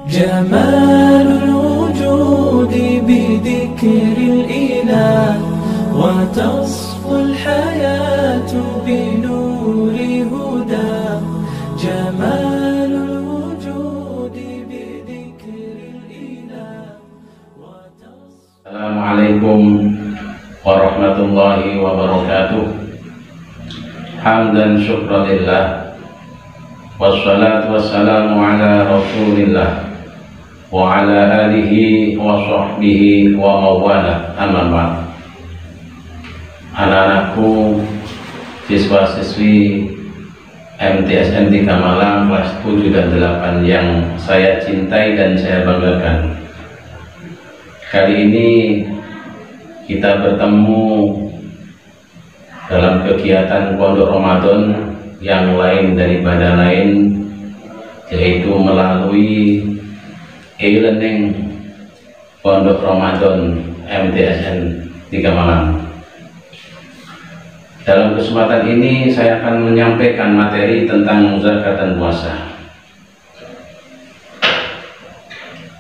جمال الوجود بذكر الإله وتصفو الحياة بنور هدى. جمال الوجود بذكر الإله السلام عليكم ورحمة الله وبركاته. حمدا شكرا لله wassalatu wassalamu ala rasulillah wa ala alihi wa sahbihi wa mawala, amma ba'd. Anak-anakku, siswa-siswi MTSN 3 Malang kelas 7 dan 8 yang saya cintai dan saya banggakan, kali ini kita bertemu dalam kegiatan Pondok Ramadan yang lain daripada lain, yaitu melalui e-learning Pondok Ramadan MTSN 3 Malang. Dalam kesempatan ini saya akan menyampaikan materi tentang zakat dan puasa.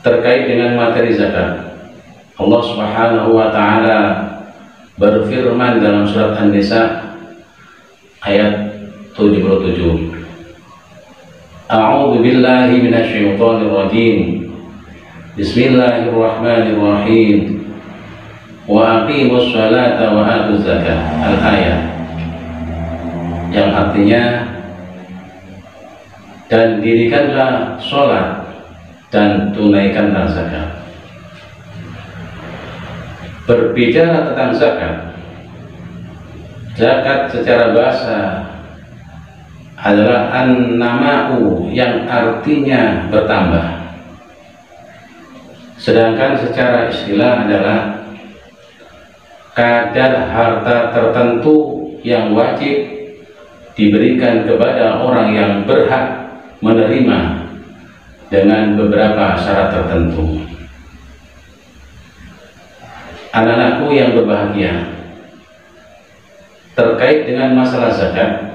Terkait dengan materi zakat, Allah Subhanahu wa Ta'ala berfirman dalam surat An-Nisa ayat 77. A'udzu billahi minasyaitonir rajim. Bismillahirrahmanirrahim. Wa aqimus sholata wa atuz zakah. Al-ayat. Yang artinya, dan dirikanlah sholat dan tunaikanlah zakat. Berbicara tentang zakat, zakat secara bahasa adalah an-nama'u, yang artinya bertambah. Sedangkan secara istilah adalah kadar harta tertentu yang wajib diberikan kepada orang yang berhak menerima dengan beberapa syarat tertentu. Anak-anakku yang berbahagia, terkait dengan masalah zakat,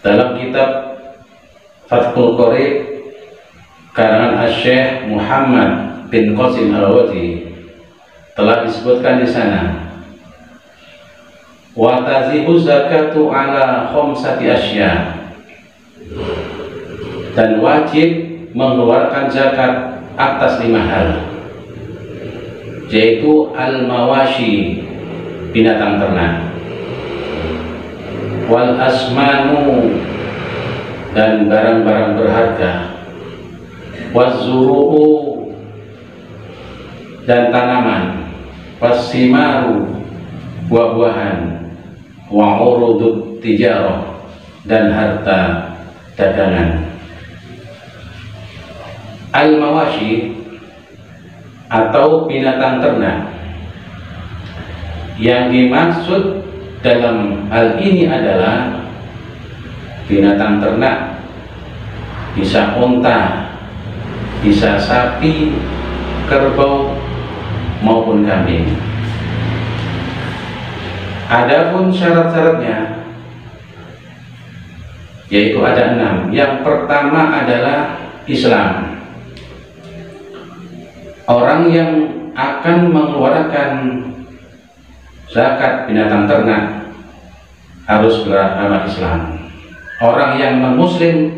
dalam kitab Fathul Qorib karangan Asy-Syaikh Muhammad bin Qasim Al-Wadi telah disebutkan di sana, wa tazibu zakatu ala khamsati asya, dan wajib mengeluarkan zakat atas 5 hal, yaitu al-mawashi, binatang ternak, wal asmanu, dan barang-barang berharga, wazuru'u, dan tanaman, wasimaru, buah-buahan, wa urudut tijarah, dan harta dagangan. Al-mawashi atau binatang ternak, yang dimaksud dalam hal ini adalah binatang ternak, bisa unta, bisa sapi, kerbau, maupun kambing. Adapun syarat-syaratnya, yaitu ada 6. Yang pertama adalah Islam. Orang yang akan mengeluarkan zakat binatang ternak harus beragama Islam. Orang yang non-muslim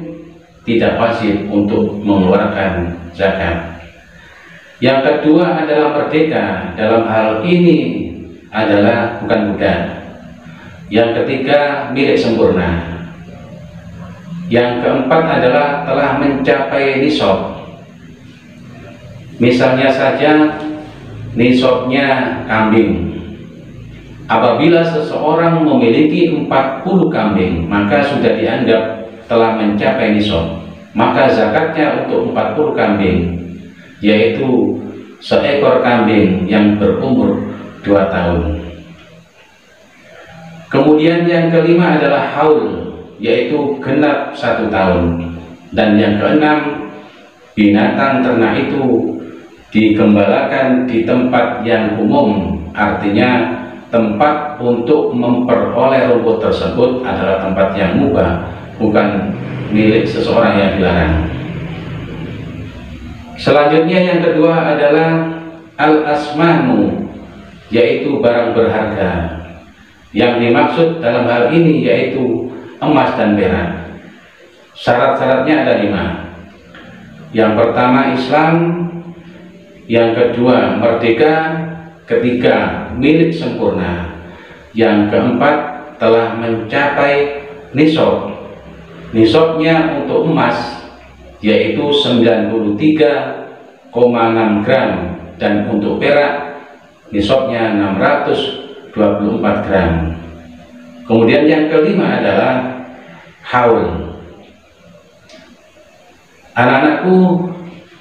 tidak wajib untuk mengeluarkan zakat. Yang kedua adalah merdeka. Dalam hal ini adalah bukan budak. Yang ketiga milik sempurna. Yang keempat adalah telah mencapai nisab. Misalnya saja nisabnya kambing. Apabila seseorang memiliki 40 kambing, maka sudah dianggap telah mencapai nisab. Maka zakatnya untuk 40 kambing, yaitu seekor kambing yang berumur 2 tahun. Kemudian yang kelima adalah haul, yaitu genap 1 tahun. Dan yang keenam, binatang ternak itu digembalakan di tempat yang umum, artinya tempat untuk memperoleh rumput tersebut adalah tempat yang mubah, bukan milik seseorang yang dilarang. Selanjutnya yang kedua adalah al-asmanu, yaitu barang berharga. Yang dimaksud dalam hal ini yaitu emas dan perak. Syarat-syaratnya ada 5. Yang pertama Islam, yang kedua merdeka, ketiga milik sempurna, yang keempat telah mencapai nisab. Nisabnya untuk emas yaitu 93,6 gram, dan untuk perak nisabnya 624 gram. Kemudian yang kelima adalah haul. Anak-anakku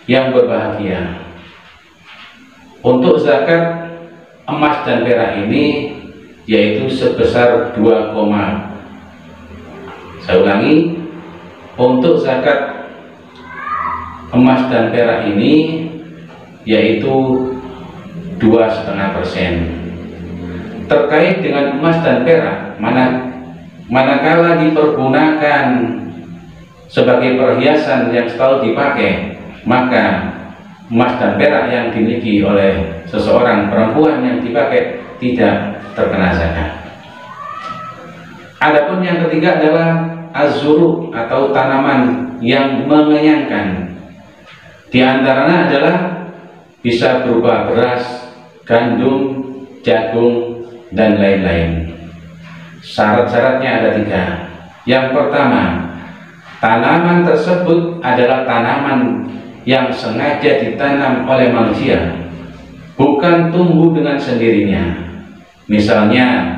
yang berbahagia, untuk zakat emas dan perak ini yaitu sebesar 2, saya ulangi, untuk zakat emas dan perak ini yaitu 2,5%. Terkait dengan emas dan perak, manakala dipergunakan sebagai perhiasan yang selalu dipakai, maka emas dan perak yang dimiliki oleh seseorang perempuan yang dipakai tidak terkena zakat. Adapun yang ketiga adalah az-zuru atau tanaman yang mengenyangkan. Di antaranya adalah bisa berupa beras, gandum, jagung, dan lain-lain. Syarat-syaratnya ada 3. Yang pertama, tanaman tersebut adalah tanaman yang sengaja ditanam oleh manusia, bukan tumbuh dengan sendirinya. Misalnya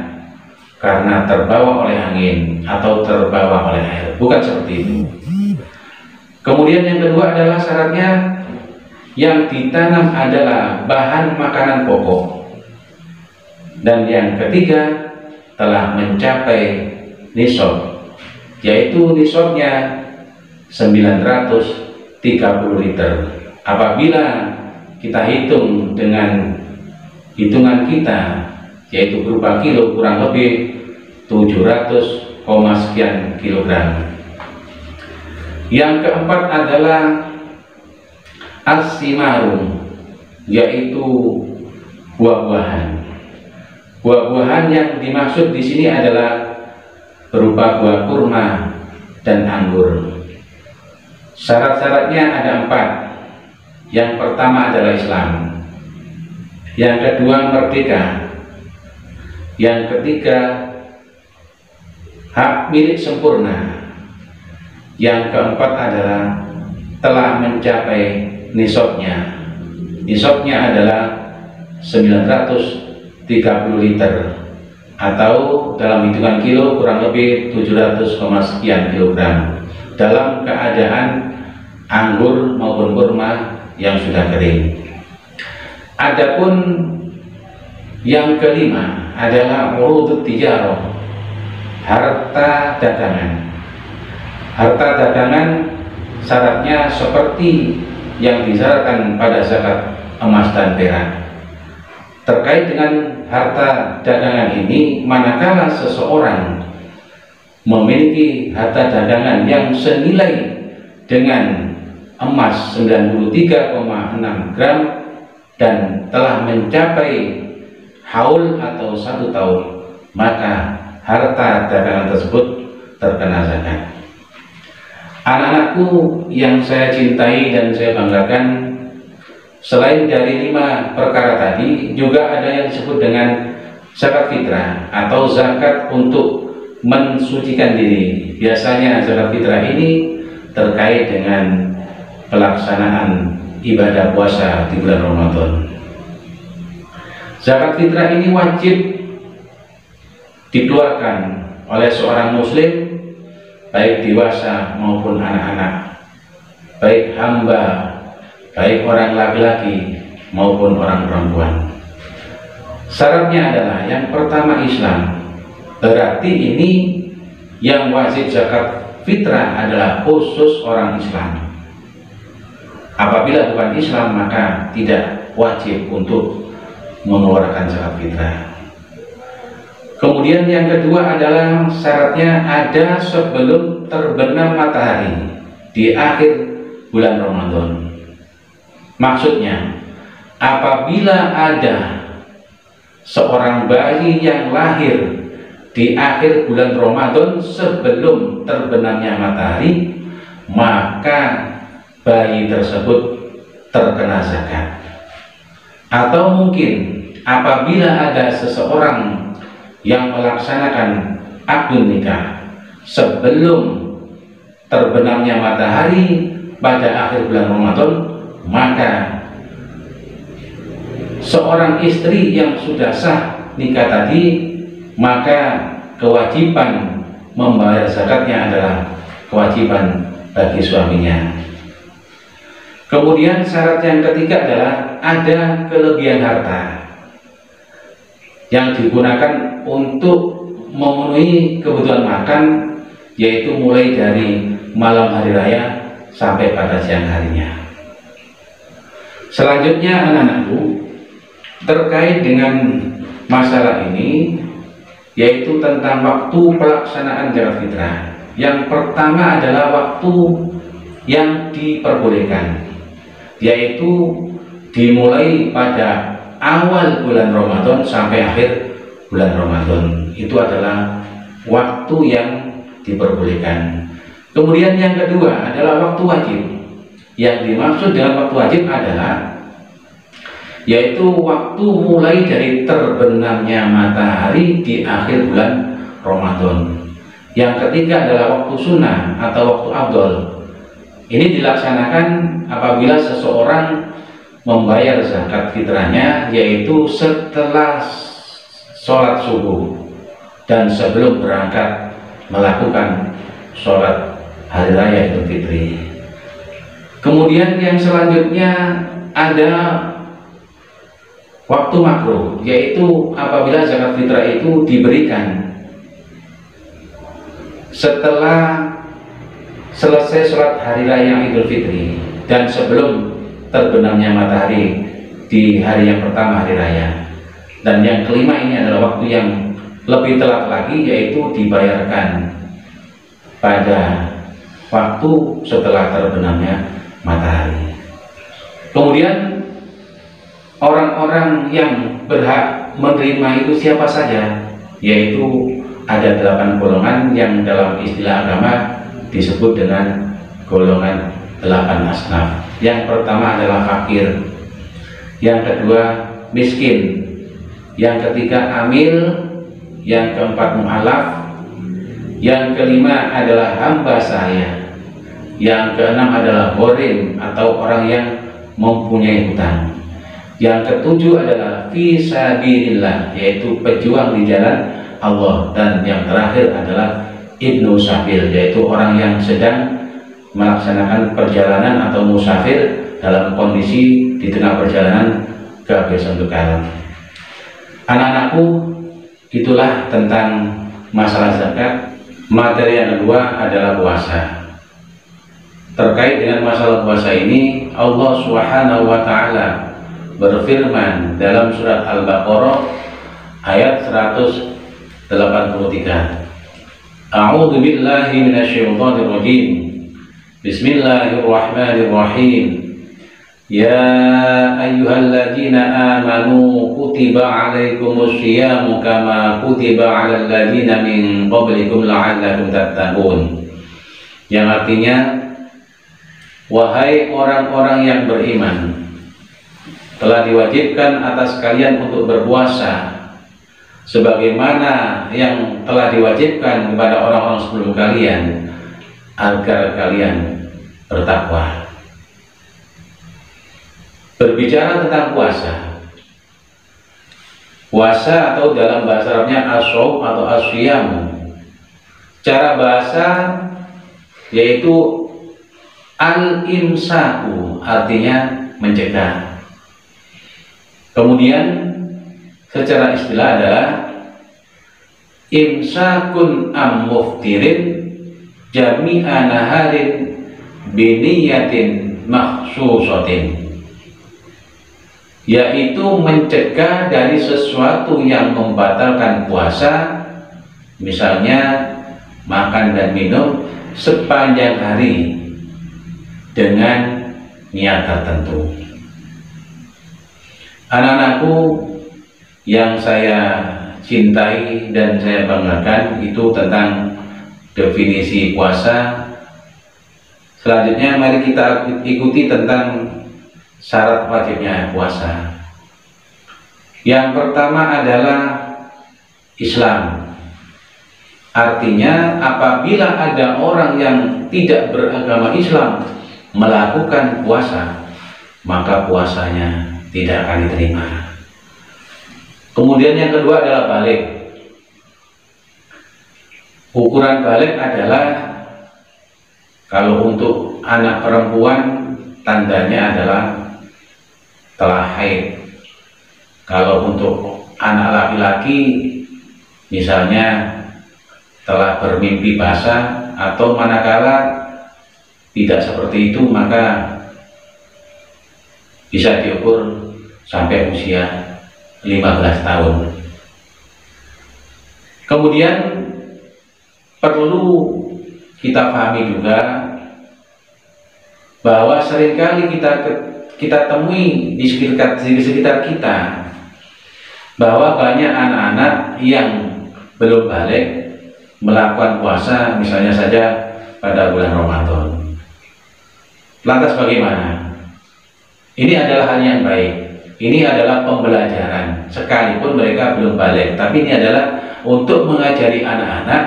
karena terbawa oleh angin atau terbawa oleh air, bukan seperti itu. Kemudian yang kedua adalah syaratnya yang ditanam adalah bahan makanan pokok. Dan yang ketiga telah mencapai nisab, yaitu nisabnya 930 liter. Apabila kita hitung dengan hitungan kita, yaitu berupa kilo, kurang lebih 700, sekian kilogram. Yang keempat adalah as-simaru, yaitu buah-buahan. Buah-buahan yang dimaksud di sini adalah berupa buah kurma dan anggur. Syarat-syaratnya ada 4. Yang pertama adalah Islam, yang kedua merdeka, yang ketiga hak milik sempurna, yang keempat adalah telah mencapai nisabnya. Nisabnya adalah 930 liter, atau dalam hitungan kilo kurang lebih 700, sekian kilogram, dalam keadaan anggur maupun kurma yang sudah kering. Adapun yang kelima adalah urudut tijarah, harta dagangan. Harta dagangan syaratnya seperti yang disyaratkan pada zakat emas dan perak. Terkait dengan harta dagangan ini, manakala seseorang memiliki harta dagangan yang senilai dengan emas 93,6 gram dan telah mencapai haul atau 1 tahun, maka harta dagangan tersebut terkena zakat. Anak-anakku yang saya cintai dan saya banggakan, selain dari 5 perkara tadi, juga ada yang disebut dengan zakat fitrah atau zakat untuk mensucikan diri. Biasanya zakat fitrah ini terkait dengan pelaksanaan ibadah puasa di bulan Ramadan. Zakat fitrah ini wajib dikeluarkan oleh seorang muslim, baik dewasa maupun anak-anak, baik hamba, baik orang laki-laki maupun orang perempuan. Syaratnya adalah yang pertama Islam. Berarti ini yang wajib zakat fitrah adalah khusus orang Islam. Apabila bukan Islam maka tidak wajib untuk mengeluarkan zakat fitrah. Kemudian yang kedua adalah syaratnya ada sebelum terbenam matahari di akhir bulan Ramadan. Maksudnya, apabila ada seorang bayi yang lahir di akhir bulan Ramadan sebelum terbenamnya matahari, maka bayi tersebut terkena zakat. Atau mungkin apabila ada seseorang yang melaksanakan akad nikah sebelum terbenamnya matahari pada akhir bulan Ramadan, maka seorang istri yang sudah sah nikah tadi, maka kewajiban membayar zakatnya adalah kewajiban bagi suaminya. Kemudian syarat yang ketiga adalah ada kelebihan harta yang digunakan untuk memenuhi kebutuhan makan, yaitu mulai dari malam hari raya sampai pada siang harinya. Selanjutnya anak-anakku, terkait dengan masalah ini, yaitu tentang waktu pelaksanaan zakat fitrah. Yang pertama adalah waktu yang diperbolehkan, yaitu dimulai pada awal bulan Ramadan sampai akhir bulan Ramadan. Itu adalah waktu yang diperbolehkan. Kemudian yang kedua adalah waktu wajib. Yang dimaksud dengan waktu wajib adalah yaitu waktu mulai dari terbenamnya matahari di akhir bulan Ramadan. Yang ketiga adalah waktu sunnah atau waktu afdol. Ini dilaksanakan apabila seseorang membayar zakat fitrahnya, yaitu setelah sholat subuh dan sebelum berangkat melakukan sholat hari raya Idul Fitri. Kemudian yang selanjutnya ada waktu makruh, yaitu apabila zakat fitrah itu diberikan setelah selesai sholat hari raya Idul Fitri dan sebelum terbenamnya matahari di hari yang pertama hari raya. Dan yang kelima ini adalah waktu yang lebih telat lagi, yaitu dibayarkan pada waktu setelah terbenamnya matahari. Kemudian orang-orang yang berhak menerima itu siapa saja? Yaitu ada 8 golongan yang dalam istilah agama disebut dengan golongan 8 asnaf. Yang pertama adalah fakir, yang kedua miskin, yang ketiga amil, yang keempat mu'alaf, yang kelima adalah hamba sahaya, yang keenam adalah ghorim atau orang yang mempunyai hutang, yang ketujuh adalah fisabilillah, yaitu pejuang di jalan Allah, dan yang terakhir adalah ibnu sabil, yaitu orang yang sedang melaksanakan perjalanan atau musafir dalam kondisi di tengah perjalanan kehabisan bekal. Anak-anakku, itulah tentang masalah zakat. Materi yang kedua adalah puasa. Terkait dengan masalah puasa ini, Allah Subhanahu wa Ta'ala berfirman dalam surat Al-Baqarah ayat 183. A'udzu billahi minasyaitonir rajim. Bismillahirrahmanirrahim. Ya ayyuhalladzina amanu kutiba alaikumus syiyamu kama kutiba alal ladzina min qablikum la'allakum tattaqun. Yang artinya, wahai orang-orang yang beriman, telah diwajibkan atas kalian untuk berpuasa sebagaimana yang telah diwajibkan kepada orang-orang sebelum kalian, agar kalian bertakwa. Berbicara tentang puasa, puasa atau dalam bahasa Arabnya as-shaum atau as-syiyam, cara bahasa yaitu al-imsaku, artinya mencegah. Kemudian secara istilah adalah imsakun am muftirin jami'a naharin biniyatin makhsusatin, yaitu mencegah dari sesuatu yang membatalkan puasa, misalnya makan dan minum sepanjang hari dengan niat tertentu. Anak-anakku yang saya cintai dan saya banggakan itu tentang definisi puasa. Selanjutnya mari kita ikuti tentang syarat wajibnya puasa. Yang pertama adalah Islam. Artinya apabila ada orang yang tidak beragama Islam melakukan puasa, maka puasanya tidak akan diterima. Kemudian yang kedua adalah balik. Ukuran balik adalah kalau untuk anak perempuan tandanya adalah telah haid. Kalau untuk anak laki-laki misalnya telah bermimpi basah, atau manakala tidak seperti itu maka bisa diukur sampai usia 15 tahun. Kemudian perlu kita pahami juga bahwa seringkali kita temui di sekitar kita bahwa banyak anak-anak yang belum balik melakukan puasa, misalnya saja pada bulan Ramadan. Lantas bagaimana? Ini adalah hal yang baik. Ini adalah pembelajaran, sekalipun mereka belum balik. Tapi ini adalah untuk mengajari anak-anak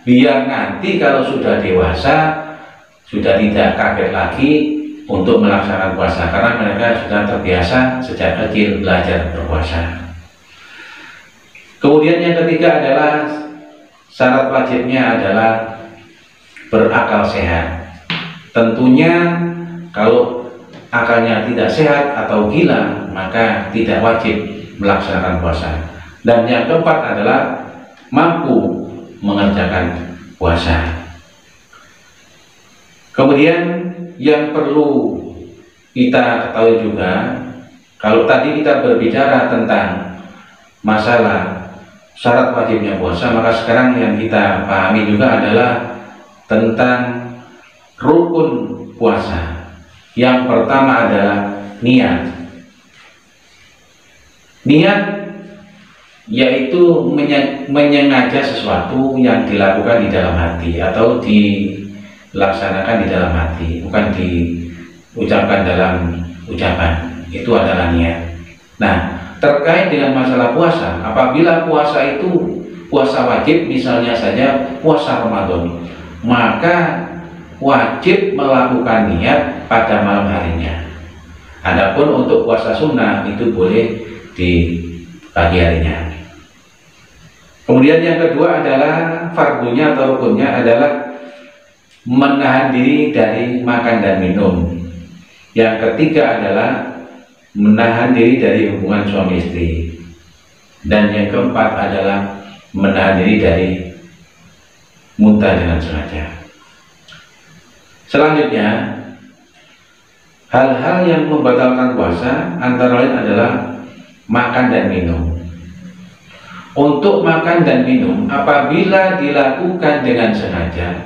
biar nanti kalau sudah dewasa sudah tidak kaget lagi untuk melaksanakan puasa, karena mereka sudah terbiasa sejak kecil belajar berpuasa. Kemudian yang ketiga adalah syarat wajibnya adalah berakal sehat. Tentunya kalau akalnya tidak sehat atau gila maka tidak wajib melaksanakan puasa. Dan yang keempat adalah mampu mengerjakan puasa. Kemudian yang perlu kita ketahui juga, kalau tadi kita berbicara tentang masalah syarat wajibnya puasa, maka sekarang yang kita pahami juga adalah tentang rukun puasa. Yang pertama adalah niat. Niat yaitu menyengaja sesuatu yang dilakukan di dalam hati atau dilaksanakan di dalam hati, bukan diucapkan dalam ucapan. Itu adalah niat. Nah, terkait dengan masalah puasa, apabila puasa itu puasa wajib, misalnya saja puasa Ramadan, maka wajib melakukan niat pada malam harinya. Adapun untuk puasa sunnah itu boleh di pagi harinya. Kemudian yang kedua adalah fardunya atau rukunnya adalah menahan diri dari makan dan minum. Yang ketiga adalah menahan diri dari hubungan suami istri. Dan yang keempat adalah menahan diri dari muntah dengan sengaja. Selanjutnya, hal-hal yang membatalkan puasa antara lain adalah makan dan minum. Untuk makan dan minum apabila dilakukan dengan sengaja,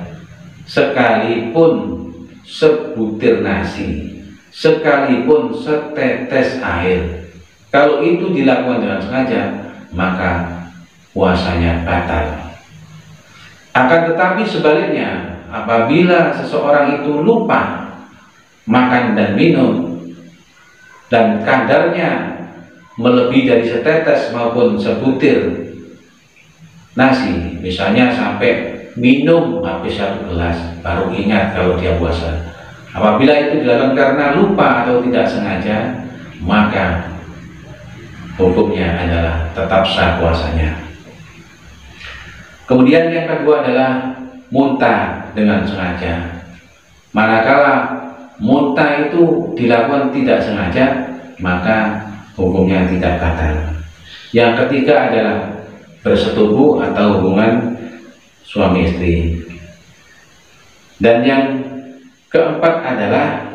sekalipun sebutir nasi, sekalipun setetes air, kalau itu dilakukan dengan sengaja, maka puasanya batal. Akan tetapi sebaliknya, apabila seseorang itu lupa makan dan minum dan kadarnya melebihi dari setetes maupun sebutir nasi, misalnya sampai minum habis 1 gelas baru ingat kalau dia puasa, apabila itu dilakukan karena lupa atau tidak sengaja, maka hukumnya adalah tetap sah puasanya. Kemudian yang kedua adalah muntah dengan sengaja. Manakala muntah itu dilakukan tidak sengaja, maka hukumnya tidak batal. Yang ketiga adalah bersetubuh atau hubungan suami istri. Dan yang keempat adalah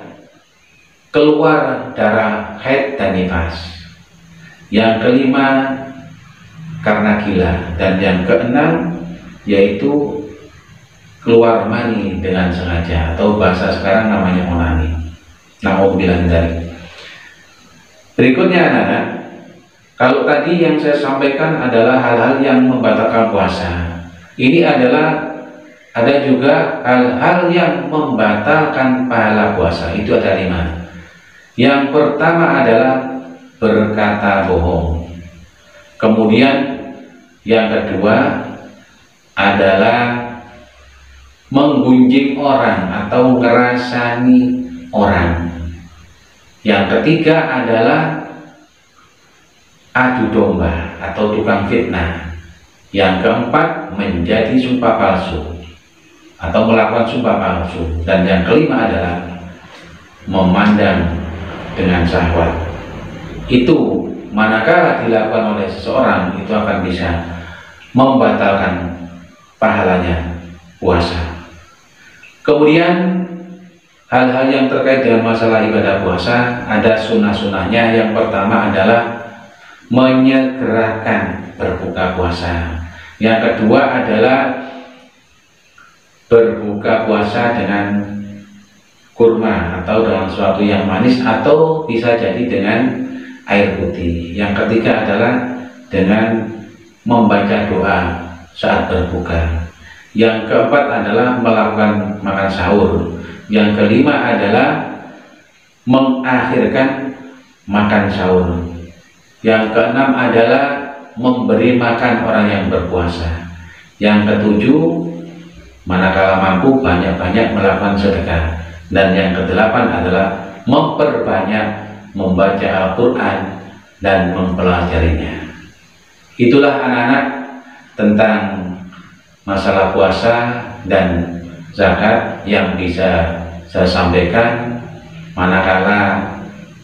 keluar darah haid dan nifas. Yang kelima karena gila. Dan yang keenam yaitu keluar mani dengan sengaja, atau bahasa sekarang namanya onani. Na'udzubillah min dzalik. Berikutnya anak-anak, Kalau tadi yang saya sampaikan adalah hal-hal yang membatalkan puasa, ini ada juga hal-hal yang membatalkan pahala puasa. Itu ada 5. Yang pertama adalah berkata bohong. Kemudian yang kedua adalah menggunjing orang atau ngerasani orang. Yang ketiga adalah adu domba atau tukang fitnah. Yang keempat menjadi sumpah palsu atau melakukan sumpah palsu. Dan yang kelima adalah memandang dengan syahwat. Itu manakala dilakukan oleh seseorang itu akan bisa membatalkan pahalanya puasa. Kemudian hal-hal yang terkait dengan masalah ibadah puasa ada sunnah-sunnahnya. Yang pertama adalah menyegerakan berbuka puasa. Yang kedua adalah berbuka puasa dengan kurma atau dengan sesuatu yang manis, atau bisa jadi dengan air putih. Yang ketiga adalah dengan membaca doa saat berbuka. Yang keempat adalah melakukan makan sahur. Yang kelima adalah mengakhirkan makan sahur. Yang keenam adalah memberi makan orang yang berpuasa. Yang ketujuh, manakala mampu banyak-banyak melakukan sedekah. Dan yang kedelapan adalah memperbanyak membaca Al-Quran dan mempelajarinya. Itulah anak-anak tentang masalah puasa dan zakat yang bisa saya sampaikan. Manakala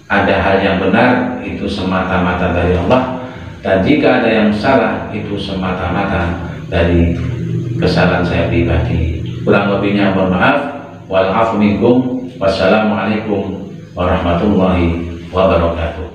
ada hal yang benar itu semata-mata dari Allah, dan jika ada yang salah itu semata-mata dari kesalahan saya pribadi. Kurang lebihnya mohon maaf. Wal afu minkum. Wassalamualaikum warahmatullahi wabarakatuh.